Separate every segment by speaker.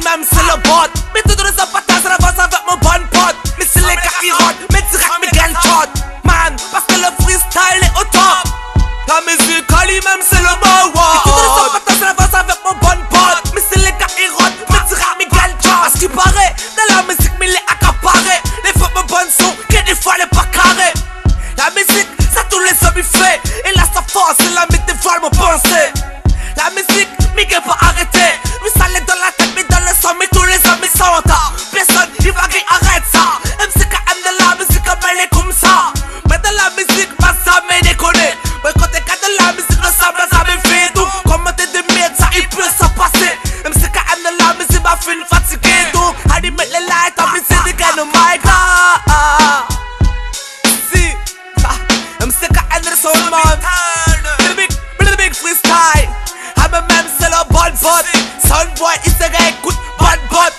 Speaker 1: Même c'est le bot. Mais tout dans les patates, ça avance avec mon bon pote. Mais c'est les gars qui rodent, mais direct mes gagne shot. Man, parce que le freestyle est au top. La musique, même c'est le mot. Mais tout dans les patates, ça avance avec mon bon pote. Mais c'est les gars qui rodent, mais direct mes gagne shot. À ce qui paraît, dans la musique, mais il est accaparé. Les fois, mon bon son, que des fois, les pas carré. La musique, ça tous les hommes, il fait. Et là, sa force, c'est la mythe des voiles, mon pensée. La musique, Miguel pas arrêter. Oui, ça l'est dans la tête, mais dans le sang, mais tous les hommes ils sont là. Personne, il va qui arrête ça. MCKM de la musique, elle est comme ça. Mais dans la musique, pas ça, mais déconner. Mais quand t'es de la musique, le sable, ça me fait tout. Comme t'es de merde, ça, il peut se passer. MCKM de la musique, m'a fait une fatiguée. Donc, allez, mettre les lights, en musique, des gars, no my god. Si, MCKM de son monde. Le big freestyle. Même c'est le bon bot. Soundboy il se réécoute bon bot.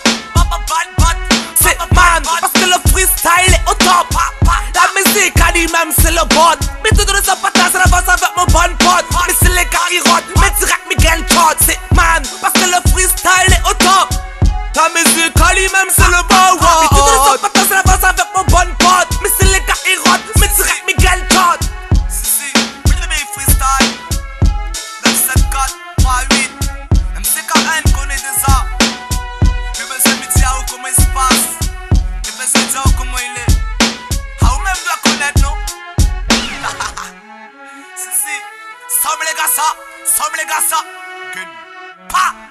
Speaker 1: C'est man parce que le freestyle est au top. La musique a dit même c'est le bot. Mais tout dans les patates ça avance avec mon bon pote. Mais c'est les gars qui rodent, mais direct Miguel shot. C'est man parce que le freestyle est au top. La musique a dit même c'est le bon. Mais tout dans les patates ça avance avec mon bon pote. Mais c'est les gars qui rodent, mais direct Miguel shot. Si, le big freestyle. 974 8 MCKM connaît déjà. Plus besoin de dire comment il se passe. Plus besoin de dire comment il est. Ah, ou même doit connaître, non? Si, somme les gars ça. Somme les gars ça. Pa!